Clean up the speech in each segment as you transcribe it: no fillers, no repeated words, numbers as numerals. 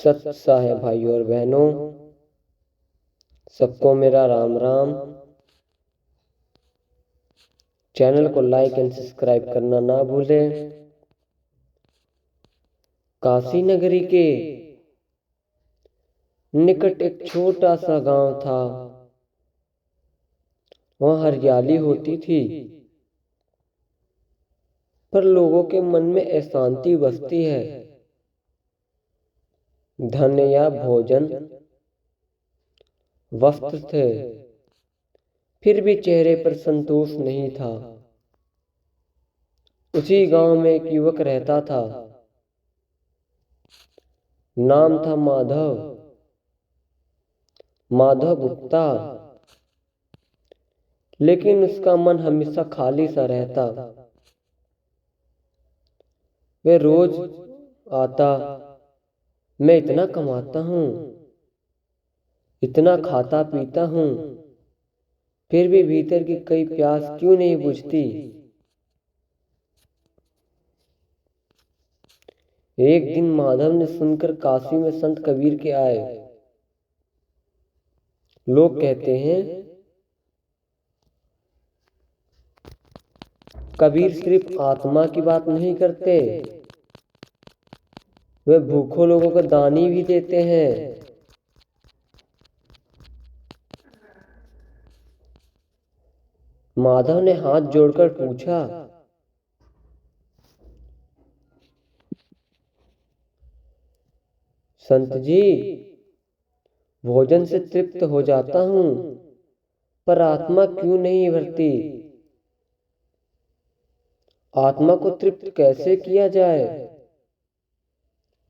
सत है भाइयों और बहनों, सबको मेरा राम राम। चैनल को लाइक एंड सब्सक्राइब करना ना भूलें। काशी नगरी के निकट एक छोटा सा गांव था। वहां हरियाली होती थी, पर लोगों के मन में अशांति बसती है। धन या भोजन, वस्त्र थे, फिर भी चेहरे पर संतोष नहीं था। उसी गांव में एक युवक रहता था। नाम था माधव गुप्ता। लेकिन उसका मन हमेशा खाली सा रहता। वह रोज आता, मैं इतना कमाता हूँ, इतना खाता पीता हूँ, फिर भी भीतर की कई प्यास क्यों नहीं बुझती। एक दिन माधव ने सुनकर काशी में संत कबीर के आए। लोग कहते हैं कबीर सिर्फ आत्मा की बात नहीं करते, वे भूखों लोगों को दानी भी देते हैं। माधव ने हाथ जोड़कर पूछा, संत जी, भोजन से तृप्त हो जाता हूँ, पर आत्मा क्यों नहीं भरती। आत्मा को तृप्त कैसे किया जाए।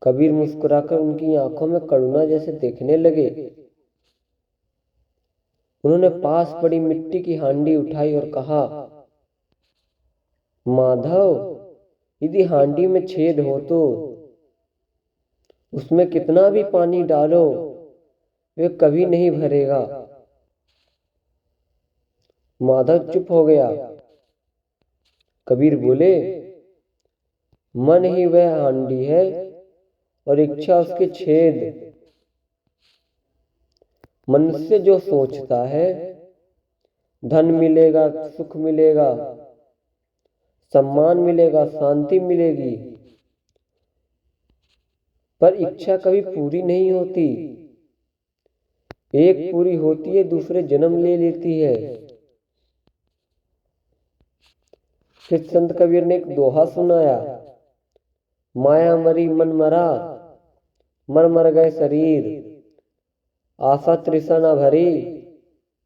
कबीर मुस्कुराकर उनकी आंखों में करुणा जैसे देखने लगे। उन्होंने पास पड़ी मिट्टी की हांडी उठाई और कहा, माधव, यदि हांडी में छेद हो तो उसमें कितना भी पानी डालो, वे कभी नहीं भरेगा। माधव चुप हो गया। कबीर बोले, मन ही वह हांडी है और इच्छा उसके छेद। मनुष्य जो सोचता है धन मिलेगा, सुख मिलेगा, सम्मान मिलेगा, शांति मिलेगी, पर इच्छा कभी पूरी नहीं होती। एक पूरी होती है, दूसरे जन्म ले लेती है। फिर संत कबीर ने एक दोहा सुनाया, माया मरी मन मरा, मर मर गए शरीर, आशा तृषा न भरी,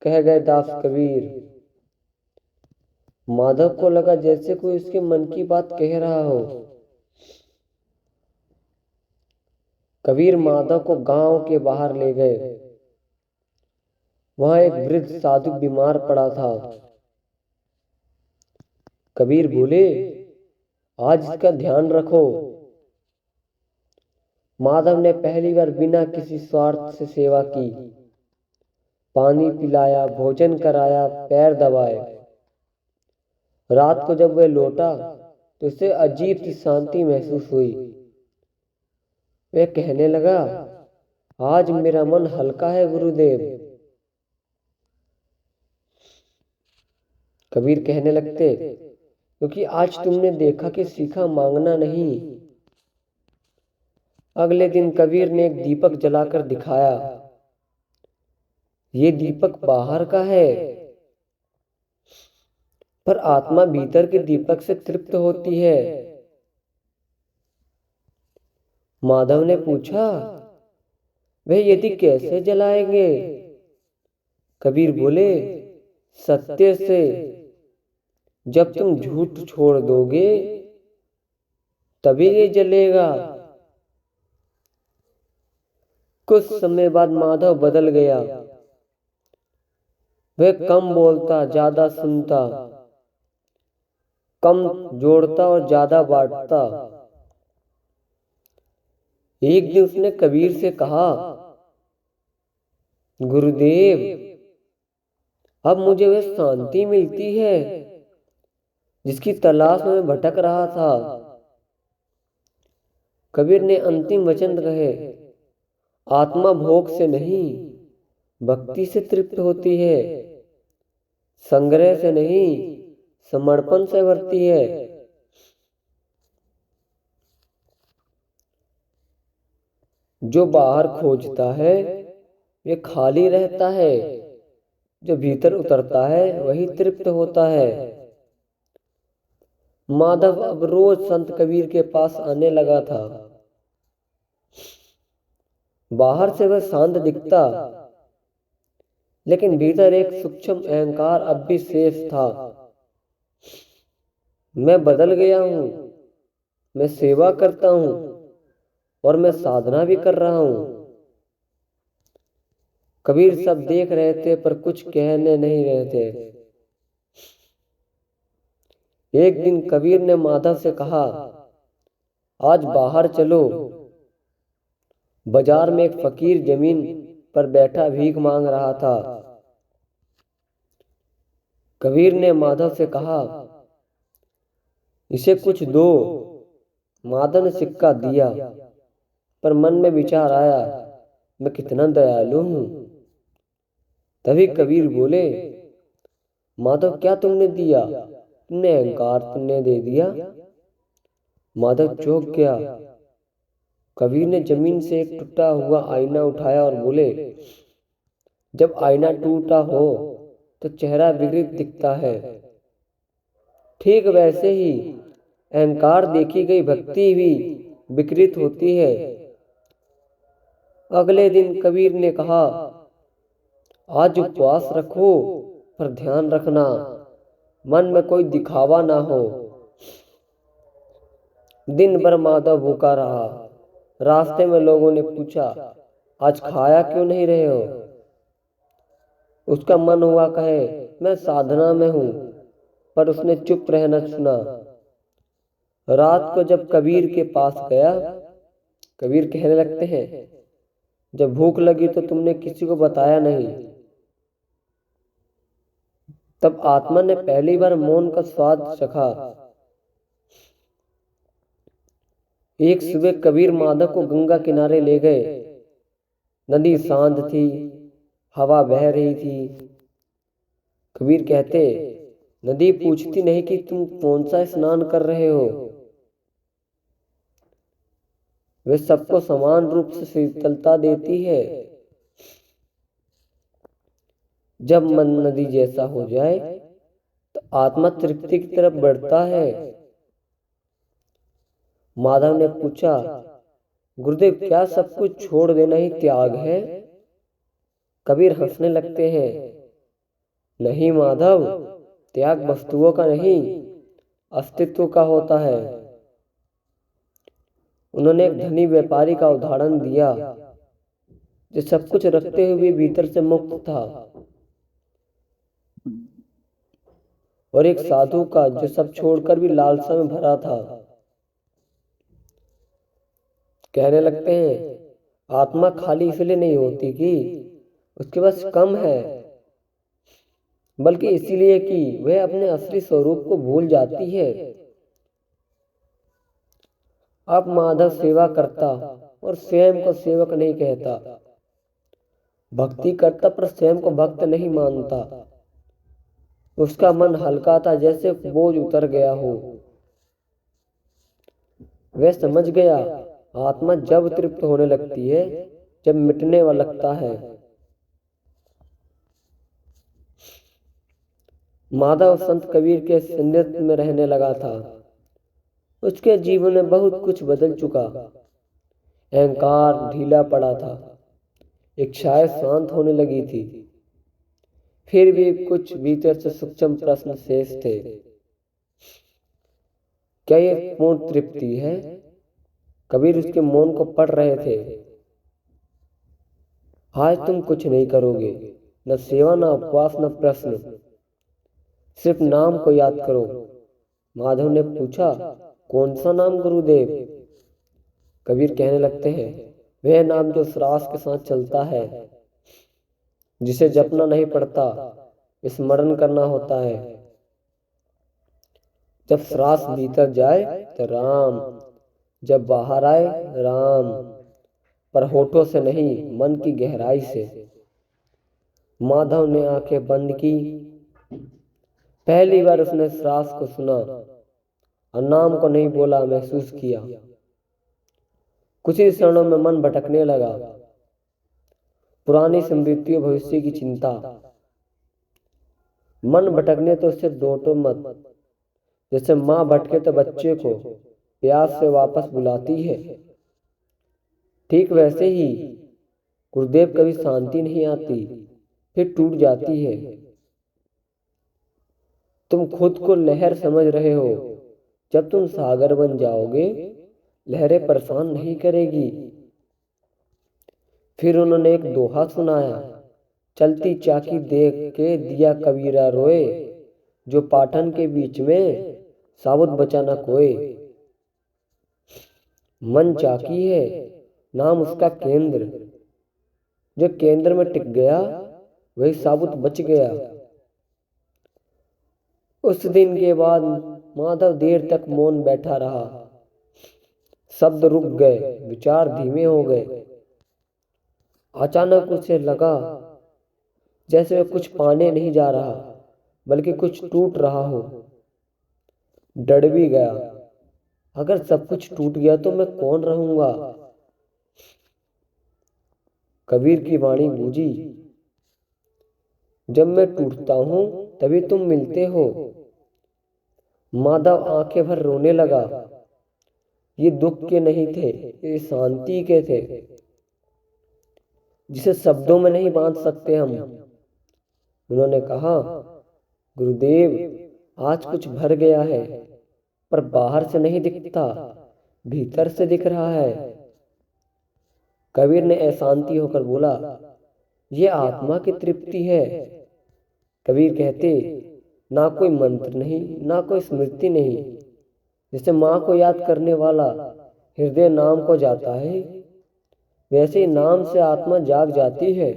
कह गए दास कबीर। माधव को लगा जैसे कोई उसके मन की बात कह रहा हो। कबीर माधव को गांव के बाहर ले गए। वहां एक वृद्ध साधु बीमार पड़ा था। कबीर बोले, आज इसका ध्यान रखो। माधव ने पहली बार बिना किसी स्वार्थ से सेवा की। पानी पिलाया, भोजन कराया, पैर दबाए। रात को जब वह लौटा तो उसे अजीब सी शांति महसूस हुई। वह कहने लगा, आज मेरा मन हल्का है गुरुदेव। कबीर कहने लगते, क्योंकि आज तुमने देखा कि सीखा मांगना नहीं। अगले दिन कबीर ने एक दीपक जलाकर दिखाया। ये दीपक बाहर का है, पर आत्मा भीतर के दीपक से तृप्त होती है। माधव ने पूछा, वह यदि कैसे जलाएंगे। कबीर बोले, सत्य से। जब तुम झूठ छोड़ दोगे तभी ये जलेगा। कुछ समय बाद माधव बदल गया। वह कम बोलता, ज्यादा सुनता, कम जोड़ता और ज्यादा बांटता। एक दिन उसने कबीर से कहा, गुरुदेव, अब मुझे वह शांति मिलती है जिसकी तलाश में भटक रहा था। कबीर ने अंतिम वचन कहे, आत्मा भोग से नहीं, भक्ति से तृप्त होती है, संग्रह से नहीं, समर्पण से भरती है। जो बाहर खोजता है वे खाली रहता है, जो भीतर उतरता है वही तृप्त होता है। माधव अब रोज संत कबीर के पास आने लगा था। बाहर से वह शांत दिखता, लेकिन भीतर एक सूक्ष्म अहंकार अब भी शेष था। मैं बदल गया हूं, मैं सेवा करता हूं और मैं साधना भी कर रहा हूं। कबीर सब देख रहे थे पर कुछ कहने नहीं रहे थे। एक दिन कबीर ने माधव से कहा, आज बाहर चलो। बाजार में एक फकीर जमीन पर बैठा भीख मांग रहा था। कबीर ने माधव से कहा, इसे कुछ दो। माधव ने सिक्का दिया, पर मन में विचार आया, मैं कितना दयालु हूं। तभी कबीर बोले, माधव क्या तुमने दिया? तुमने अहंकार तुमने दे दिया। माधव चौंक गया। कबीर ने जमीन से एक टूटा हुआ आईना उठाया और बोले, जब आईना टूटा हो तो चेहरा विकृत दिखता है, ठीक वैसे ही अहंकार देखी गई भक्ति भी विकृत होती है। अगले दिन कबीर ने कहा, आज उपवास रखो, पर ध्यान रखना मन में कोई दिखावा ना हो। दिन भर माधव भूखा रहा। रास्ते में लोगों ने पूछा, आज खाया क्यों नहीं रहे हो? उसका मन हुआ कहे, मैं साधना में हूं, पर उसने चुप रहना चुना। रात को जब कबीर के पास गया, कबीर कहने लगते हैं, जब भूख लगी तो तुमने किसी को बताया नहीं। तब आत्मा ने पहली बार मौन का स्वाद चखा। एक सुबह कबीर माधव को गंगा किनारे ले गए। नदी शांत थी, हवा बह रही थी। कबीर कहते, नदी पूछती नहीं कि तुम कौन सा स्नान कर रहे हो। वे सबको समान रूप से शीतलता देती है। जब मन नदी जैसा हो जाए तो आत्मा तृप्ति की तरफ बढ़ता है। माधव ने पूछा, गुरुदेव क्या सब कुछ छोड़ देना ही त्याग है? कबीर हंसने लगते हैं, नहीं माधव, त्याग वस्तुओं का नहीं, अस्तित्व का होता है। उन्होंने एक धनी व्यापारी का उदाहरण दिया, जो सब कुछ रखते हुए भीतर से मुक्त था, और एक साधु का जो सब छोड़कर भी लालसा में भरा था। कहने लगते हैं, आत्मा खाली इसलिए नहीं होती कि उसके पास कम है, बल्कि इसीलिए कि वह अपने असली स्वरूप को भूल जाती है। अब माधव सेवा करता और स्वयं को सेवक नहीं कहता, भक्ति करता पर स्वयं को भक्त नहीं मानता। उसका मन हल्का था, जैसे बोझ उतर गया हो। वह समझ गया, आत्मा जब तृप्त होने लगती है, जब मिटने वाला लगता है। माधव संत कबीर के सानिध्य में रहने लगा था। उसके जीवन में बहुत कुछ बदल चुका। अहंकार ढीला पड़ा था, इच्छाएं शांत होने लगी थी। फिर भी कुछ भीतर से सूक्ष्म प्रश्न शेष थे। क्या ये पूर्ण तृप्ति है? कबीर उसके मौन को पढ़ रहे थे। आज तुम कुछ नहीं करोगे, न सेवा, न उपवास, न प्रश्न, सिर्फ नाम को याद करो। माधव ने पूछा, कौन सा नाम गुरुदेव? कबीर कहने लगते हैं, वह नाम जो श्वास के साथ चलता है, जिसे जपना नहीं पड़ता, स्मरण करना होता है। जब श्वास भीतर जाए तो राम, जब बाहर आए राम, पर होठों से नहीं, मन की गहराई से। माधव ने आंखें बंद की। पहली बार उसने श्वास को सुना और नाम को नहीं बोला, महसूस किया। कुछ ही क्षणों में मन भटकने लगा। पुरानी स्मृतियों, भविष्य की चिंता। मन भटकने तो उससे डोटो मत। जैसे माँ भटके तो बच्चे को प्यास से वापस बुलाती है, ठीक वैसे ही गुरुदेव कभी शांति नहीं आती, फिर टूट जाती है। तुम खुद को लहर समझ रहे हो, जब तुम सागर बन जाओगे लहरें परेशान नहीं करेगी। फिर उन्होंने एक दोहा सुनाया, चलती चाकी देख के दिया कबीरा रोए, जो पाटन के बीच में साबुत बचा न कोई। मन चाकी है, नाम उसका केंद्र। जो केंद्र में टिक गया वही साबुत बच गया। उस दिन के बाद माधव देर तक मौन बैठा रहा। शब्द रुक गए, विचार धीमे हो गए। अचानक उसे लगा जैसे वह कुछ पाने नहीं जा रहा, बल्कि कुछ टूट रहा हो। डर भी गया, अगर सब कुछ टूट गया तो मैं कौन रहूंगा। कबीर की वाणी गूंजी, जब मैं टूटता हूं तभी तुम मिलते हो। माधव आंखें भर रोने लगा। ये दुख के नहीं थे, ये शांति के थे, जिसे शब्दों में नहीं बांध सकते हम। उन्होंने कहा, गुरुदेव आज कुछ भर गया है, पर बाहर से नहीं दिखता, भीतर से दिख रहा है। कबीर ने अशांति होकर बोला, ये आत्मा की तृप्ति है। कबीर कहते, ना कोई मंत्र नहीं, ना कोई स्मृति नहीं। जैसे माँ को याद करने वाला हृदय नाम को जाता है, वैसे ही नाम से आत्मा जाग जाती है।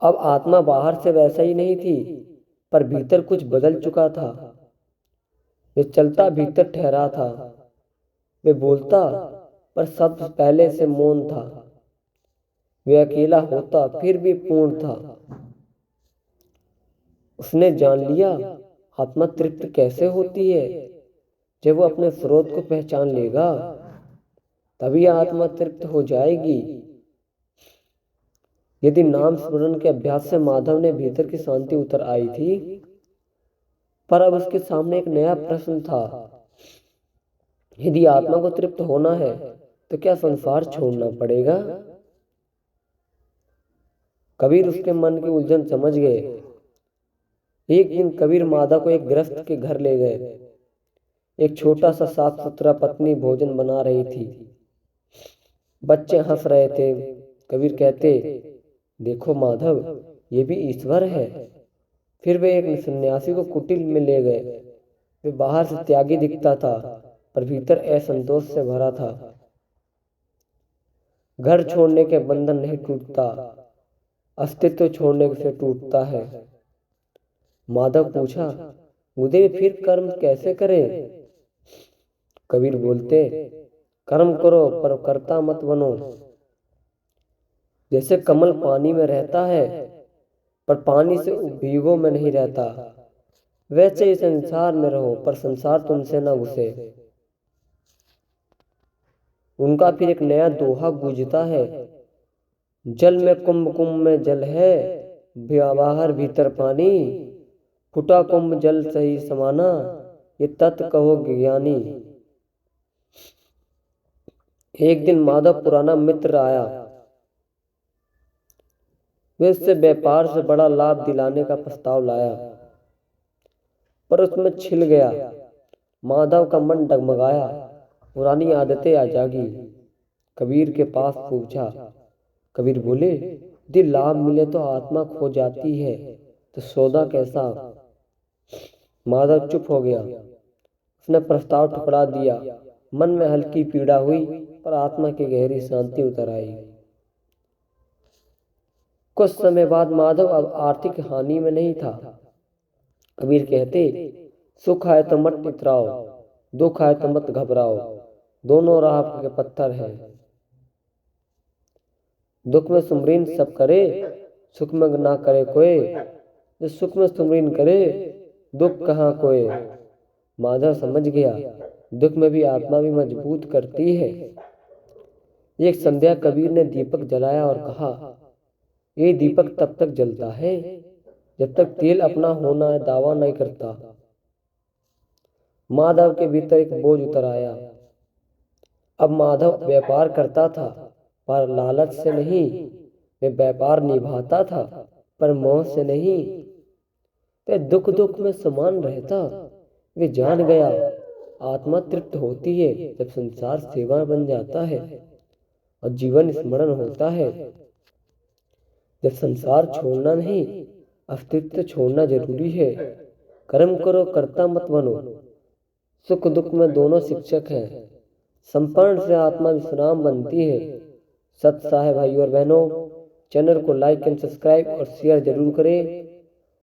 अब आत्मा बाहर से वैसा ही नहीं थी, पर भीतर कुछ बदल चुका था। वे चलता भीतर ठहरा था, वे बोलता पर शब्द पहले से मौन था। वे अकेला होता फिर भी पूर्ण था। उसने जान लिया आत्मा तृप्त कैसे होती है। जब वो अपने स्रोत को पहचान लेगा तभी आत्मा तृप्त हो जाएगी। यदि नाम स्मरण के अभ्यास से माधव ने भीतर की शांति उतर आई थी, पर अब उसके सामने एक नया प्रश्न था। यदि आत्मा को तृप्त होना है तो क्या संसार छोड़ना पड़ेगा? कबीर उसके मन की उलझन समझ गए। एक दिन कबीर माधव को एक गृहस्थ के घर ले गए। एक छोटा सा साफ सुथरा पत्नी भोजन बना रही थी। बच्चे हंस रहे थे। कबीर कहते, देखो माधव, ये भी ईश्वर है। फिर वे एक सन्यासी को कुटिल में ले गए। वे बाहर से त्यागी दिखता था, पर भीतर असंतोष से भरा था। घर छोड़ने के बंधन नहीं टूटता, अस्तित्व छोड़ने से टूटता है। माधव पूछा, गुरुदेव फिर कर्म कैसे करें? कबीर बोलते, कर्म करो पर कर्ता मत बनो। जैसे कमल पानी में रहता है पर पानी से भीगो में नहीं रहता, वैसे ही संसार में रहो पर संसार तुमसे न घुसे। उनका फिर एक नया दोहा गूंजता है, जल में कुंभ कुंभ में जल है, बाहर भीतर पानी, फुटा कुंभ जल सही समाना, ये तत्व कहो ज्ञानी। एक दिन माधव पुराना मित्र आया। वे उससे व्यापार से बड़ा लाभ दिलाने का प्रस्ताव लाया, पर उसमें छिल गया। माधव का मन डगमगाया, पुरानी आदतें आ जागी। कबीर के पास पूछा। कबीर बोले, यदि लाभ मिले तो आत्मा खो जाती है, तो सौदा कैसा? माधव चुप हो गया। उसने प्रस्ताव ठुकरा दिया। मन में हल्की पीड़ा हुई, पर आत्मा की गहरी शांति उतर आई। कुछ समय बाद माधव अब आर्थिक हानि में नहीं था। कबीर कहते, सुख आए तो मत इतराओ, दुख आए तो मत घबराओ, दोनों राह के पत्थर हैं। दुख में सुमरीन सब करे, सुख में ना करे कोई। जो सुख में सुमरीन करे, दुख कहाँ कोई। माधव समझ गया, दुख में भी आत्मा भी मजबूत करती है। एक संध्या कबीर ने दीपक जलाया और कहा, ये दीपक तब तक जलता है जब तक तेल अपना होना दावा नहीं करता। माधव के भीतर एक बोझ उतर आया। अब माधव व्यापार करता था पर लालच से नहीं, वे व्यापार निभाता था पर मोह से नहीं। वे दुख दुख में समान रहता। वे जान गया, आत्मा तृप्त होती है जब संसार सेवा बन जाता है और जीवन स्मरण होता है। जब संसार छोड़ना नहीं, अस्तित्व छोड़ना जरूरी है। कर्म करो, कर्ता मत बनो। सुख दुख में दोनों शिक्षक हैं। संपर्ण से आत्मा विश्राम बनती है। सत्य है भाइयों और बहनों, चैनल को लाइक एंड सब्सक्राइब और शेयर जरूर करें।